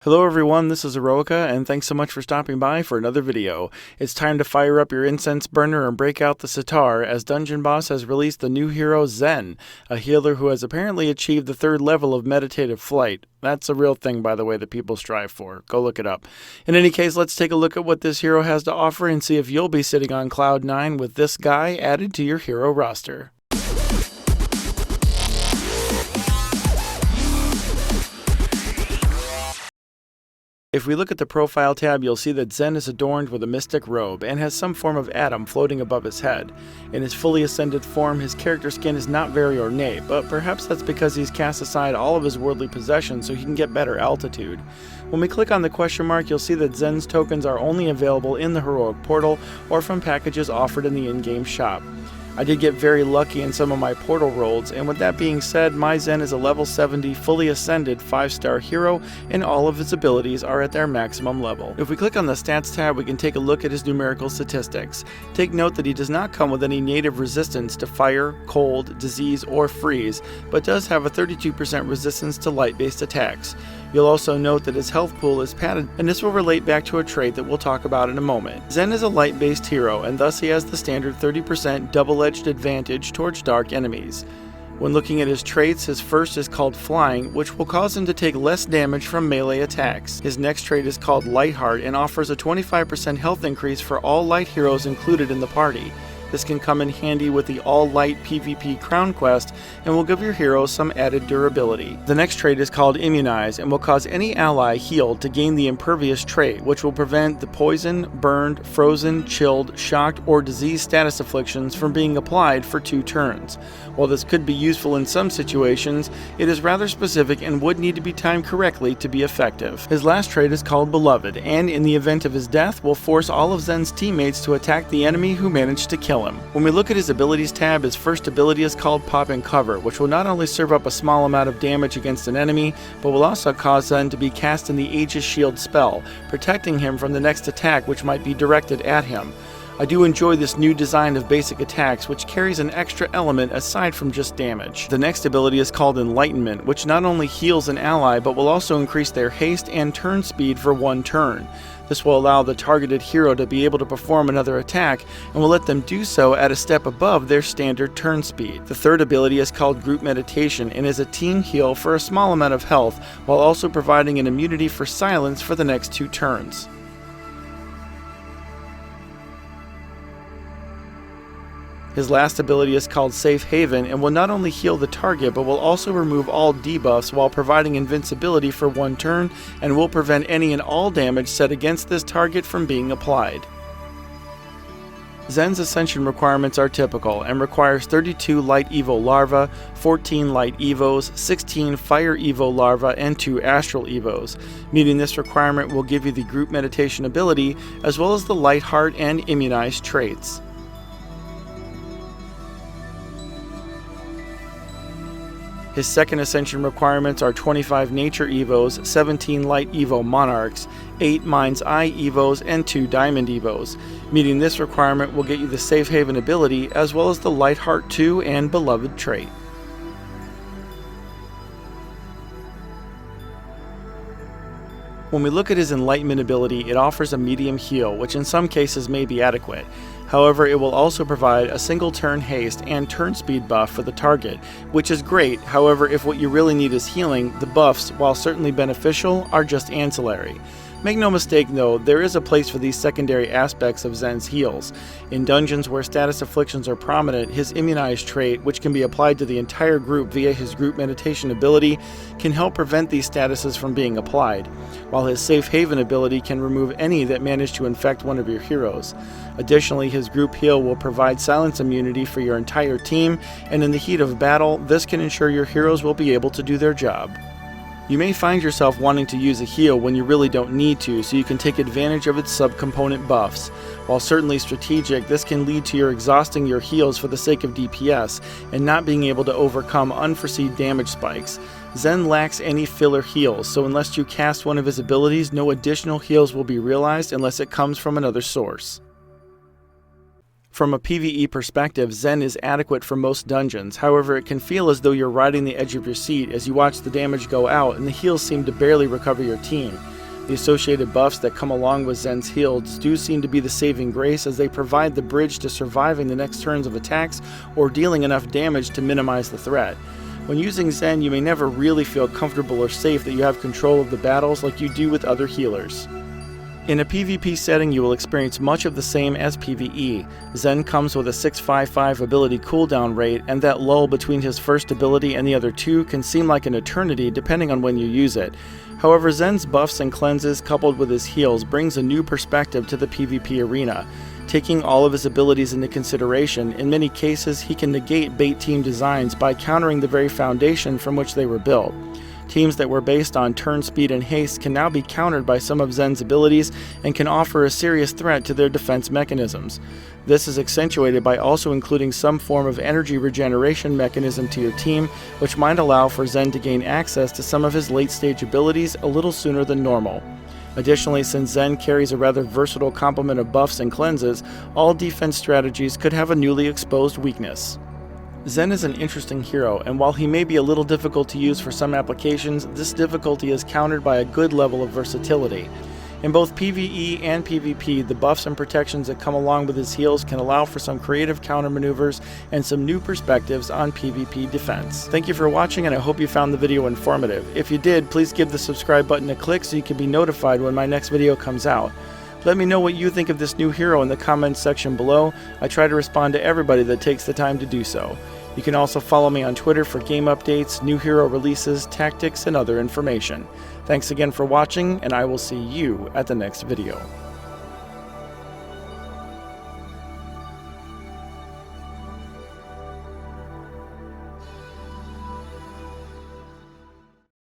Hello everyone, this is Aeroica, and thanks so much for stopping by for another video. It's time to fire up your incense burner and break out the sitar, as Dungeon Boss has released the new hero Zen, a healer who has apparently achieved the 3rd level of meditative flight. That's a real thing, by the way, that people strive for. Go look it up. In any case, let's take a look at what this hero has to offer and see if you'll be sitting on Cloud 9 with this guy added to your hero roster. If we look at the profile tab, you'll see that Zen is adorned with a mystic robe and has some form of atom floating above his head. In his fully ascended form, his character skin is not very ornate, but perhaps that's because he's cast aside all of his worldly possessions so he can get better altitude. When we click on the question mark, you'll see that Zen's tokens are only available in the heroic portal or from packages offered in the in-game shop. I did get very lucky in some of my portal rolls, and with that being said, my Zen is a level 70 fully ascended 5-star hero, and all of his abilities are at their maximum level. If we click on the stats tab, we can take a look at his numerical statistics. Take note that he does not come with any native resistance to fire, cold, disease, or freeze, but does have a 32% resistance to light-based attacks. You'll also note that his health pool is padded, and this will relate back to a trait that we'll talk about in a moment. Zen is a light-based hero, and thus he has the standard 30% double-edged advantage towards dark enemies. When looking at his traits, his first is called Flying, which will cause him to take less damage from melee attacks. His next trait is called Lightheart and offers a 25% health increase for all light heroes included in the party. This can come in handy with the all-light PvP crown quest and will give your hero some added durability. The next trait is called Immunize and will cause any ally healed to gain the impervious trait, which will prevent the poison, burned, frozen, chilled, shocked, or disease status afflictions from being applied for 2 turns. While this could be useful in some situations, it is rather specific and would need to be timed correctly to be effective. His last trait is called Beloved, and in the event of his death, will force all of Zen's teammates to attack the enemy who managed to kill him. When we look at his abilities tab, his first ability is called Pop and Cover, which will not only serve up a small amount of damage against an enemy, but will also cause Zen to be cast in the Aegis Shield spell, protecting him from the next attack which might be directed at him. I do enjoy this new design of basic attacks, which carries an extra element aside from just damage. The next ability is called Enlightenment, which not only heals an ally, but will also increase their haste and turn speed for 1 turn. This will allow the targeted hero to be able to perform another attack, and will let them do so at a step above their standard turn speed. The third ability is called Group Meditation and is a team heal for a small amount of health, while also providing an immunity for silence for the next 2 turns. His last ability is called Safe Haven and will not only heal the target, but will also remove all debuffs while providing invincibility for 1 turn, and will prevent any and all damage set against this target from being applied. Zen's Ascension requirements are typical and requires 32 Light Evo Larva, 14 Light Evos, 16 Fire Evo Larva, and 2 Astral Evos. Meeting this requirement will give you the Group Meditation ability, as well as the Lightheart and Immunize traits. His second Ascension requirements are 25 Nature Evos, 17 Light Evo Monarchs, 8 Mind's Eye Evos, and 2 Diamond Evos. Meeting this requirement will get you the Safe Haven ability, as well as the Lightheart 2 and Beloved trait. When we look at his Enlightenment ability, it offers a medium heal, which in some cases may be adequate. However, it will also provide a single turn haste and turn speed buff for the target, which is great. However, if what you really need is healing, the buffs, while certainly beneficial, are just ancillary. Make no mistake though, there is a place for these secondary aspects of Zen's heals. In dungeons where status afflictions are prominent, his Immunize trait, which can be applied to the entire group via his Group Meditation ability, can help prevent these statuses from being applied, while his Safe Haven ability can remove any that manage to infect one of your heroes. Additionally, his Group Heal will provide silence immunity for your entire team, and in the heat of battle, this can ensure your heroes will be able to do their job. You may find yourself wanting to use a heal when you really don't need to, so you can take advantage of its subcomponent buffs. While certainly strategic, this can lead to your exhausting your heals for the sake of DPS, and not being able to overcome unforeseen damage spikes. Zen lacks any filler heals, so unless you cast one of his abilities, no additional heals will be realized unless it comes from another source. From a PvE perspective, Zen is adequate for most dungeons, however it can feel as though you're riding the edge of your seat as you watch the damage go out and the heals seem to barely recover your team. The associated buffs that come along with Zen's heals do seem to be the saving grace as they provide the bridge to surviving the next turns of attacks or dealing enough damage to minimize the threat. When using Zen, you may never really feel comfortable or safe that you have control of the battles like you do with other healers. In a PvP setting, you will experience much of the same as PvE. Zen comes with a 655 ability cooldown rate, and that lull between his first ability and the other two can seem like an eternity depending on when you use it. However, Zen's buffs and cleanses coupled with his heals brings a new perspective to the PvP arena. Taking all of his abilities into consideration, in many cases he can negate bait team designs by countering the very foundation from which they were built. Teams that were based on turn speed and haste can now be countered by some of Zen's abilities and can offer a serious threat to their defense mechanisms. This is accentuated by also including some form of energy regeneration mechanism to your team, which might allow for Zen to gain access to some of his late-stage abilities a little sooner than normal. Additionally, since Zen carries a rather versatile complement of buffs and cleanses, all defense strategies could have a newly exposed weakness. Zen is an interesting hero, and while he may be a little difficult to use for some applications, this difficulty is countered by a good level of versatility. In both PvE and PvP, the buffs and protections that come along with his heals can allow for some creative countermaneuvers and some new perspectives on PvP defense. Thank you for watching, and I hope you found the video informative. If you did, please give the subscribe button a click so you can be notified when my next video comes out. Let me know what you think of this new hero in the comments section below. I try to respond to everybody that takes the time to do so. You can also follow me on Twitter for game updates, new hero releases, tactics, and other information. Thanks again for watching, and I will see you at the next video.